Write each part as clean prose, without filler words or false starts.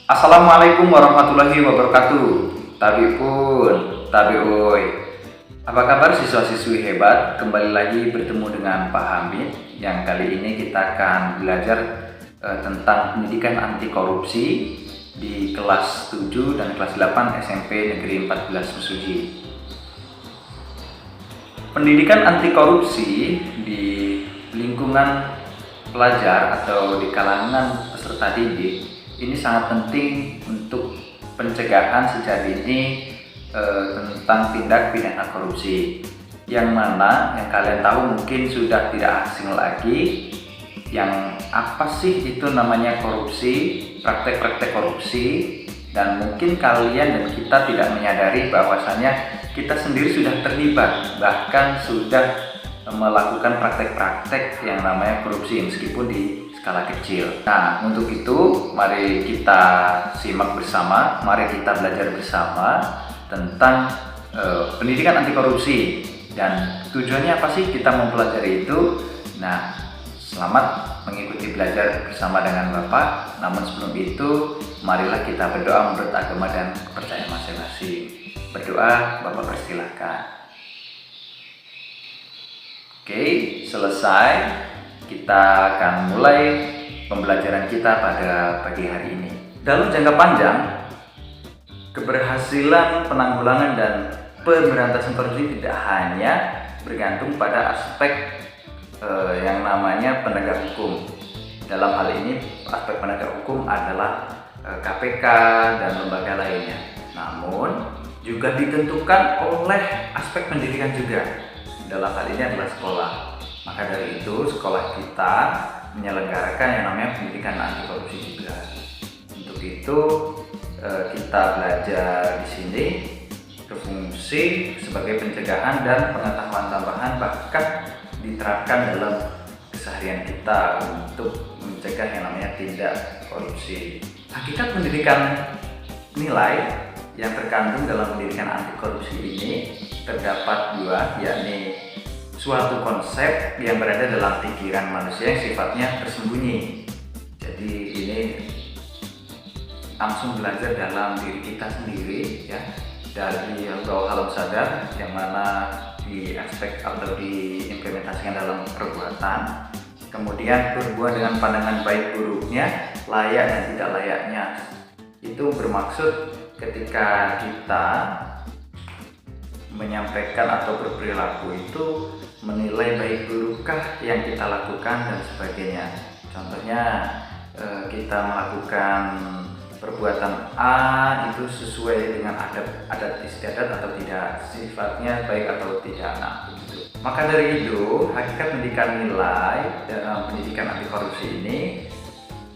Assalamualaikum warahmatullahi wabarakatuh. Tabi pun, tabi oi. Apa kabar siswa-siswi hebat? Kembali lagi bertemu dengan Pak Hamid. Yang kali ini kita akan belajar tentang pendidikan anti korupsi di kelas 7 dan kelas 8 SMP Negeri 14 Mesuji. Pendidikan anti korupsi di lingkungan pelajar atau di kalangan peserta didik ini sangat penting untuk pencegahan sejak dini tentang tindak pidana korupsi, yang mana yang kalian tahu mungkin sudah tidak asing lagi yang apa sih itu namanya korupsi, praktek-praktek korupsi, dan mungkin kalian dan kita tidak menyadari bahwasanya kita sendiri sudah terlibat, bahkan sudah melakukan praktek-praktek yang namanya korupsi meskipun di skala kecil. Nah, untuk itu mari kita simak bersama, mari kita belajar bersama tentang pendidikan anti korupsi dan tujuannya apa sih kita mempelajari itu. Nah, selamat mengikuti belajar bersama dengan Bapak. Namun sebelum itu, marilah kita berdoa menurut agama dan kepercayaan masing-masing. Berdoa, Bapak persilahkan. Oke, selesai. Kita akan mulai pembelajaran kita pada pagi hari ini. Dalam jangka panjang, keberhasilan penanggulangan dan pemberantasan korupsi tidak hanya bergantung pada aspek yang namanya penegak hukum. Dalam hal ini, aspek penegak hukum adalah KPK dan lembaga lainnya. Namun, juga ditentukan oleh aspek pendidikan juga. Dalam hal ini adalah sekolah. Maka dari itu sekolah kita menyelenggarakan yang namanya pendidikan anti korupsi juga. Untuk itu kita belajar di sini berfungsi sebagai pencegahan dan pengetahuan tambahan, bahkan diterapkan dalam keseharian kita untuk mencegah yang namanya tindak korupsi. Hakikat pendidikan nilai yang terkandung dalam pendidikan anti korupsi ini terdapat dua, yakni suatu konsep yang berada dalam pikiran manusia yang sifatnya tersembunyi. Jadi ini langsung belajar dalam diri kita sendiri, ya, dari bawah alam sadar, yang mana di aspek atau diimplementasikan dalam perbuatan. Kemudian berhubungan dengan pandangan baik buruknya, layak dan tidak layaknya. Itu bermaksud ketika kita menyampaikan atau berperilaku itu menilai baik burukkah yang kita lakukan dan sebagainya. Contohnya kita melakukan perbuatan A itu sesuai dengan adat istiadat atau tidak, sifatnya baik atau tidak. Nah, begitu. Maka dari itu, hakikat pendidikan nilai dalam pendidikan anti korupsi ini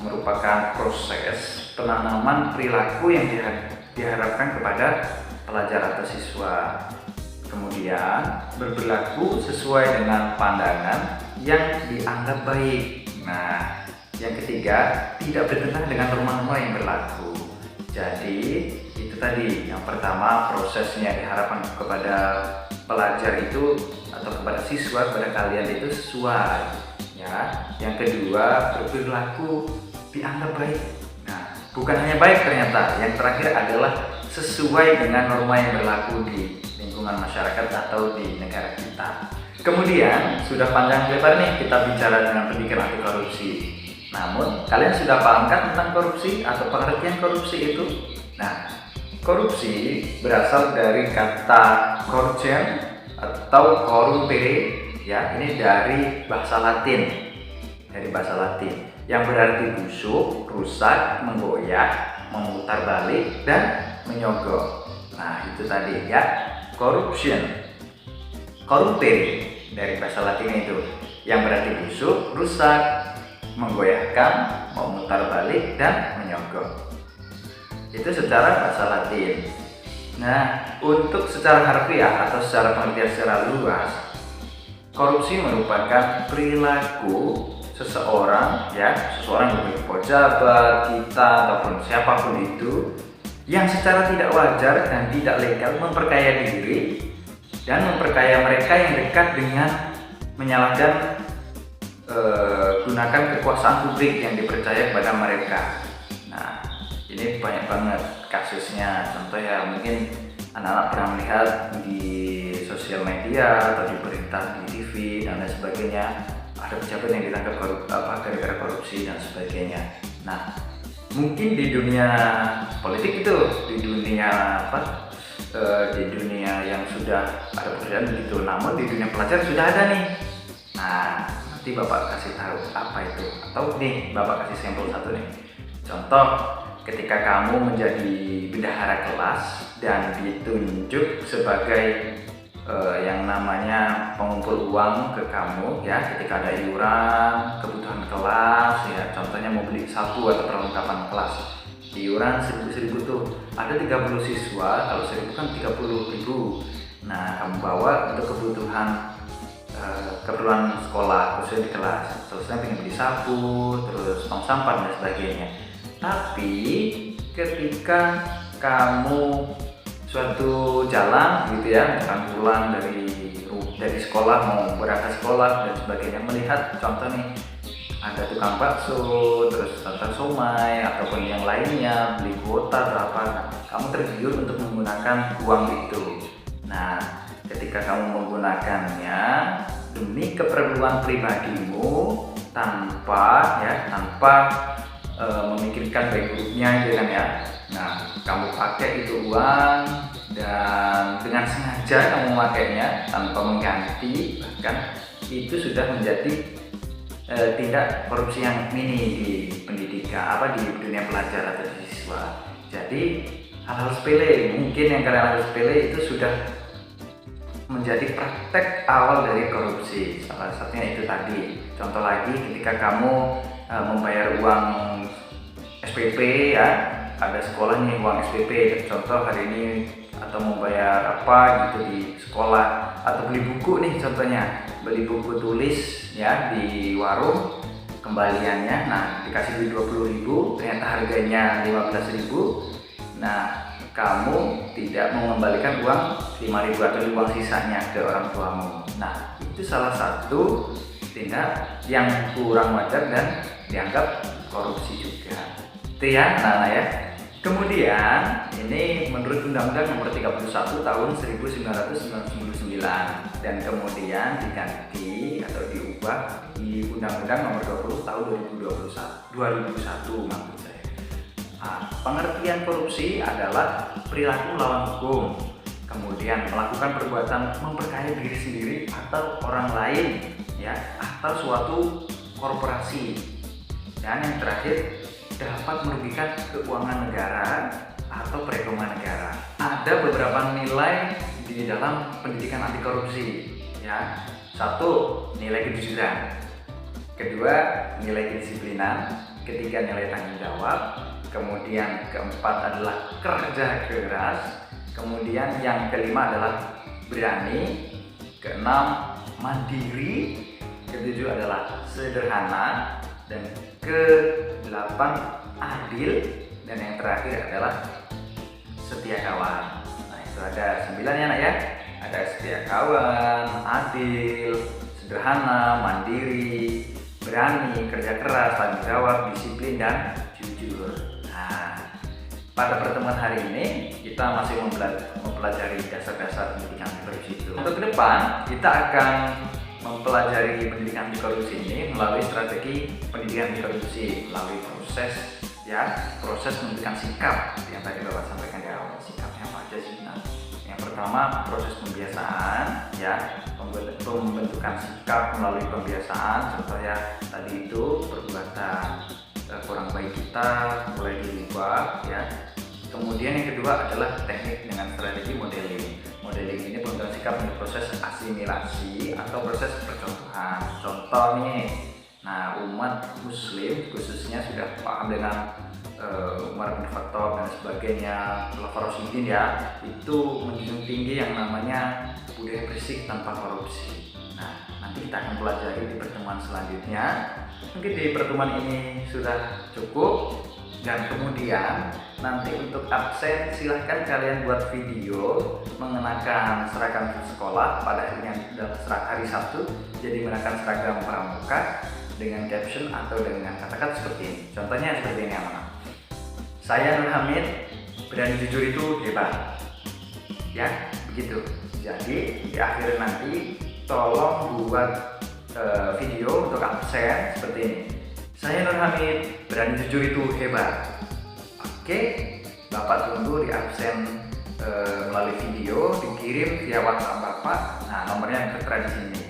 merupakan proses penanaman perilaku yang diharapkan kepada pelajar atau siswa. Kemudian berperilaku sesuai dengan pandangan yang dianggap baik. Nah, yang ketiga, tidak bertentangan dengan norma-norma yang berlaku. Jadi itu tadi, yang pertama prosesnya diharapkan kepada pelajar itu atau kepada siswa, kepada kalian itu sesuai, ya. Yang kedua, berperilaku dianggap baik. Nah, bukan hanya baik ternyata, yang terakhir adalah sesuai dengan norma yang berlaku di lingkungan masyarakat atau di negara kita. Kemudian sudah panjang lebar nih kita bicara dengan pendidikan anti korupsi. Namun kalian sudah pahamkan tentang korupsi atau pengertian korupsi itu? Nah, korupsi berasal dari kata corruption atau corrumpere, ya, ini dari bahasa Latin. Yang berarti busuk, rusak, menggoyah, memutar balik, dan menyogok. Nah, itu tadi, ya, corruption. Corrumpere dari bahasa Latin itu, yang berarti busuk, rusak, menggoyahkan, memutar balik, dan menyogok. Itu secara bahasa Latin. Nah, untuk secara harfiah atau secara pengertian secara luas, korupsi merupakan perilaku seseorang yang memiliki pejabat, kita ataupun siapapun itu yang secara tidak wajar dan tidak legal memperkaya diri dan memperkaya mereka yang dekat dengan menyalahkan gunakan kekuasaan publik yang dipercaya kepada mereka. Nah, Ini banyak banget kasusnya. Contoh ya, mungkin anak-anak pernah melihat di sosial media atau di berita di TV dan lain sebagainya, ada pejabat yang ditangkap gara-gara korupsi dan sebagainya. Nah, mungkin di dunia politik itu, di dunia di dunia yang sudah ada pekerjaan begitu, namun di dunia pelajar sudah ada nih. Nah, nanti Bapak kasih tahu apa itu, atau nih Bapak kasih sampel satu nih. Contoh, ketika kamu menjadi bendahara kelas dan ditunjuk sebagai yang namanya pengumpul uang ke kamu ya, ketika ada iuran kebutuhan kelas ya, contohnya mau beli sapu atau perlengkapan kelas, iuran 1000 tuh, ada 30 siswa, kalau 1000 kan 30.000. Nah, kamu bawa untuk keperluan sekolah khususnya di kelas, selesai pengen beli sapu, terus tong sampah dan sebagainya. Tapi ketika kamu suatu jalan gitu ya, akan pulang dari sekolah, mau berangkat sekolah dan sebagainya, melihat contoh nih ada tukang bakso, terus tentang somai ataupun yang lainnya, beli kuota berapa, nah, kamu tergiur untuk menggunakan uang itu. Nah, ketika kamu menggunakannya demi keperluan pribadimu tanpa memikirkan baik buruknya gitu kan ya. Nah, kamu pakai itu uang dan dengan sengaja kamu memakainya tanpa mengganti, bahkan itu sudah menjadi tindak korupsi yang mini di pendidikan, di dunia pelajar atau di siswa. Jadi hal-hal sepele, mungkin yang kalian anggap sepele, itu sudah menjadi praktek awal dari korupsi. Salah satunya itu tadi. Contoh lagi, ketika kamu membayar uang SPP ya, ada sekolah nih uang SPP, contoh hari ini, atau membayar apa gitu di sekolah, atau beli buku nih, contohnya beli buku tulis ya di warung, kembaliannya nah dikasih duit 20.000, ternyata harganya 15.000. Nah, kamu tidak mengembalikan uang 5.000 atau uang sisanya ke orang tuamu. Nah, itu salah satu tindak yang kurang wajar dan dianggap korupsi juga. Itu ya, anak-anak ya. Kemudian ini menurut Undang-Undang Nomor 31 Tahun 1999 dan kemudian diganti atau diubah di Undang-Undang Nomor 20 Tahun 2001 maksud saya. Nah, pengertian korupsi adalah perilaku melawan hukum, kemudian melakukan perbuatan memperkaya diri sendiri atau orang lain ya, atau suatu korporasi, dan yang terakhir dapat merugikan keuangan negara atau perekonomian negara. Ada beberapa nilai di dalam pendidikan anti korupsi ya. Satu, nilai kejujuran. Kedua, nilai kedisiplinan. Ketiga, nilai tanggung jawab. Kemudian keempat adalah kerja keras. Kemudian yang kelima adalah berani. Keenam, mandiri. Ketujuh adalah sederhana. Dan ke-8 adil, dan yang terakhir adalah setia kawan. Nah, itu ada 9 ya anak ya. Ada setia kawan, adil, sederhana, mandiri, berani, kerja keras, tanggung jawab, disiplin, dan jujur. Nah, pada pertemuan hari ini kita masih mempelajari dasar-dasar pendidikan anti korupsi itu. Untuk ke depan kita akan mempelajari pendidikan anti korupsi ini melalui strategi pendidikan anti korupsi, melalui proses menentukan sikap yang tadi Bapak sampaikan di awal. Sikapnya apa aja sih? Nah, yang pertama proses pembiasaan ya, pembentukan sikap melalui pembiasaan. Contohnya tadi itu perbuatan kurang baik kita mulai dirubah ya. Kemudian yang kedua adalah teknik dengan strategi modeling. Modeling ini pembentukan sikap untuk proses asimilasi atau proses percontohan. Contoh nih, nah umat muslim khususnya sudah paham dengan Umar bin Khattab dan sebagainya, Khulafaur Rasyidin ya, itu menjunjung tinggi yang namanya budaya bersih tanpa korupsi. Nah, nanti kita akan pelajari di pertemuan selanjutnya. Mungkin di pertemuan ini sudah cukup. Dan kemudian nanti untuk absen silahkan kalian buat video mengenakan seragam sekolah pada hari Sabtu, jadi mengenakan seragam pramuka dengan caption atau dengan kata-kata seperti ini. Contohnya seperti ini anak-anak. Saya Nur Hamid, berani jujur itu hebat. Ya, begitu. Jadi di akhir nanti tolong buat video untuk absen seperti ini. Saya Nur Hamid, berani jujur itu hebat. Oke, Bapak tunggu di absen melalui video, dikirim via WhatsApp Bapak. Nah, nomornya yang tertera di sini.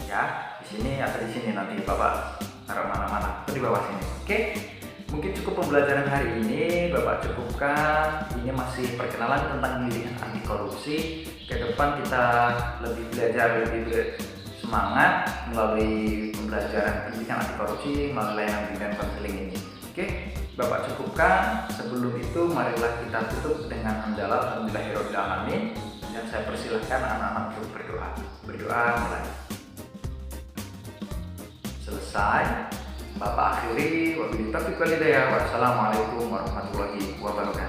Ya, di sini atau di sini nanti Bapak taruh mana-mana atau di bawah sini. Oke. Mungkin cukup pembelajaran hari ini, Bapak cukupkan. Ini masih perkenalan tentang pendidikan anti korupsi. Ke depan kita lebih belajar, lebih semangat melalui pembelajaran pendidikan anti korupsi melalui layanan bimbingan konseling ini. Oke, Bapak cukupkan. Sebelum itu, marilah kita tutup dengan hamdalah alhamdulillahirabbil alamin. Dan saya persilahkan anak-anak untuk berdoa. Berdoa mulai. Selesai. Bapak akhiri, wabillahi taufiq wal hidayah. Wassalamualaikum warahmatullahi wabarakatuh.